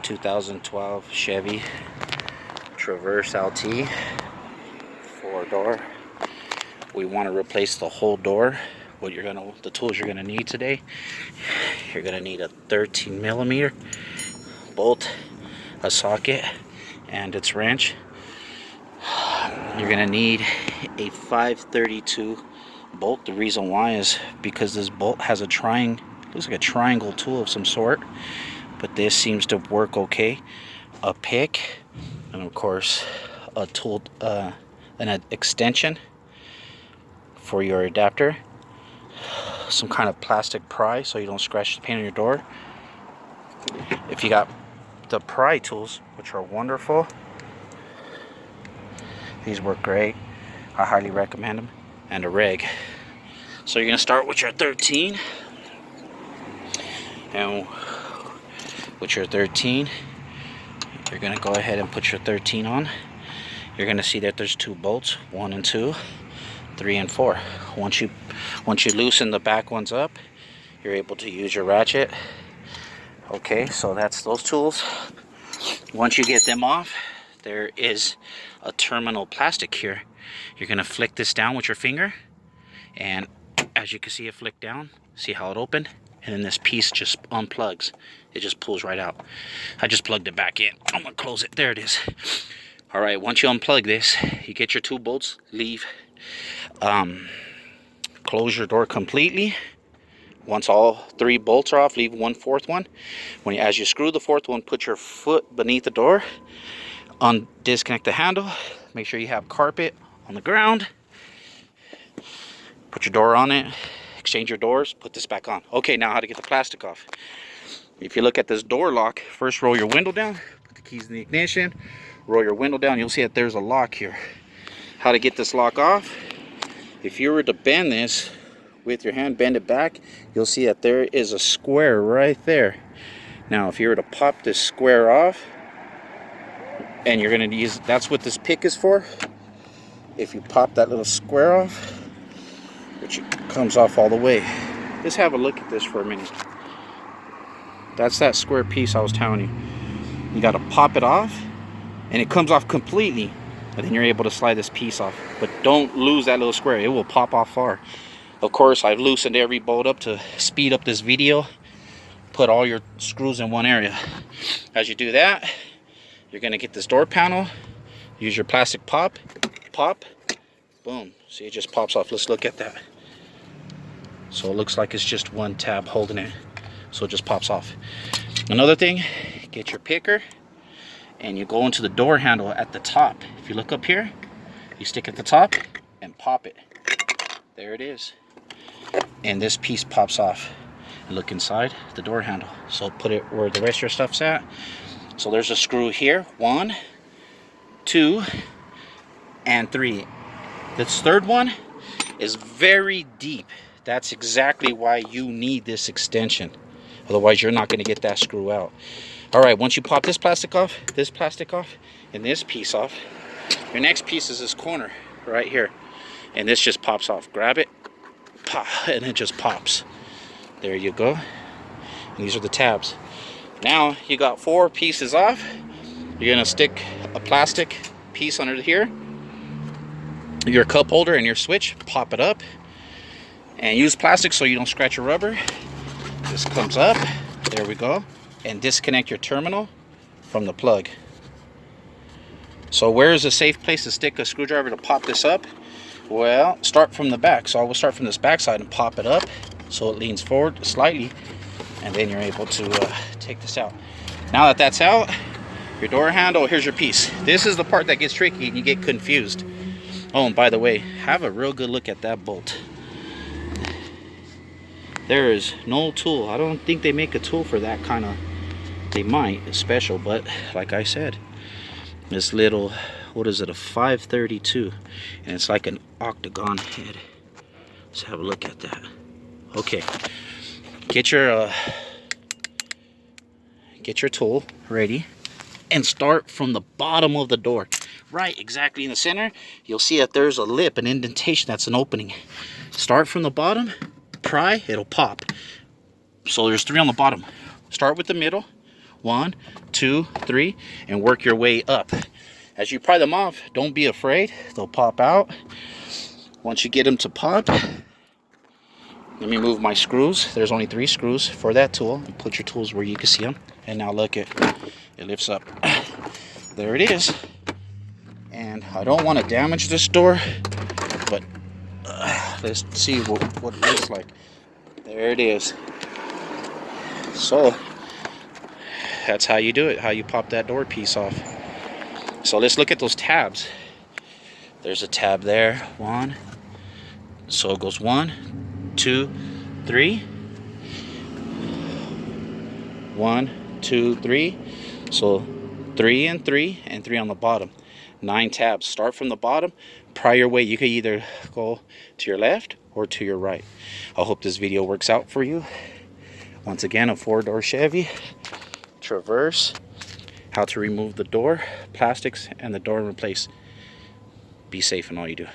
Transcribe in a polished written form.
2012 Chevy Taverse LTZ 4-door. We want to replace the whole door. The tools you're gonna need today, you're gonna need a 13mm bolt, a socket, and its wrench. You're gonna need a 532 bolt. The reason why is because this bolt has a looks like a triangle tool of some sort, but this seems to work okay. A pick, and of course a tool, an extension for your adapter, some kind of plastic pry so you don't scratch the paint on your door. If you got the pry tools, which are wonderful, these work great, I highly recommend them, and a reg. So you're gonna start with your 13, and with your 13 you're gonna go ahead and put your 13 on. You're gonna see that there's 2 bolts, 1 and 2, 3 and 4. Once you loosen the back ones up, you're able to use your ratchet. Okay, so that's those tools. Once you get them off, there is a terminal plastic here. You're gonna flick this down with your finger, and as you can see it flick down, see how it opened, and then this piece just unplugs. It just pulls right out. I just plugged it back in. I'm gonna close it. There it is. All right, once you unplug this, you get your 2 bolts, leave, close your door completely. Once all 3 bolts are off, leave 1/4 one. As you screw the 4th one, put your foot beneath the door, disconnect the handle, make sure you have carpet on the ground, put your door on it, exchange your doors, put this back on. Okay, now how to get the plastic off. If you look at this door lock, first roll your window down, put the keys in the ignition, roll your window down, you'll see that there's a lock here. How to get this lock off: if you were to bend this with your hand, bend it back, you'll see that there is a square right there. Now if you were to pop this square off, and you're going to use, that's what this pick is for. If you pop that little square off, which comes off all the way, just have a look at this for a minute. That's that square piece I was telling you. You got to pop it off, and it comes off completely, and then you're able to slide this piece off. But don't lose that little square, it will pop off far. Of course, I've loosened every bolt up to speed up this video. Put all your screws in one area. As you do that, you're gonna get this door panel, use your plastic pop, boom. See, it just pops off. Let's look at that. So it looks like it's just one tab holding it, so it just pops off. Another thing, get your picker, and you go into the door handle at the top. If you look up here, you stick at the top and pop it. There it is. And this piece pops off. And look inside the door handle. So put it where the rest of your stuff's at. So there's a screw here, 1, 2, and 3. This 3rd one is very deep. That's exactly why you need this extension. Otherwise, you're not going to get that screw out. All right, once you pop this plastic off, and this piece off, your next piece is this corner right here. And this just pops off. Grab it, pop, and it just pops. There you go. And these are the tabs. Now you got 4 pieces off. You're gonna stick a plastic piece under here, your cup holder and your switch, pop it up, and use plastic so you don't scratch your rubber. This comes up, there we go, and disconnect your terminal from the plug. So where is a safe place to stick a screwdriver to pop this up? Well, start from the back. So I will start from this back side and pop it up so it leans forward slightly, and then you're able to take this out. Now that that's out, your door handle, here's your piece. This is the part that gets tricky and you get confused. Oh, and by the way, have a real good look at that bolt. There is no tool. I don't think they make a tool for that kind of, they might, it's special, but like I said, this little, what is it, a 532, and it's like an octagon head. Let's have a look at that. Okay, get your tool ready and start from the bottom of the door, right exactly in the center. You'll see that there's a lip, an indentation, that's an opening. Start from the bottom, pry, it'll pop. So there's 3 on the bottom. Start with the middle, 1, 2, 3, and work your way up. As you pry them off, don't be afraid. They'll pop out. Once you get them to pop, let me move my screws. There's only 3 screws for that tool. Put your tools where you can see them. And now look, it lifts up. There it is. And I don't want to damage this door, but let's see what it looks like. There it is. So that's how you do it, how you pop that door piece off. So let's look at those tabs. There's a tab there, 1. So it goes 1, 2, 3. 1, 2, 3. So 3 and 3 and 3 on the bottom. 9 tabs. Start from the bottom. Pry your way. You can either go to your left or to your right. I hope this video works out for you. Once again, a 4-door Chevy Taverse. How to remove the door, plastics, and the door in place. Be safe in all you do.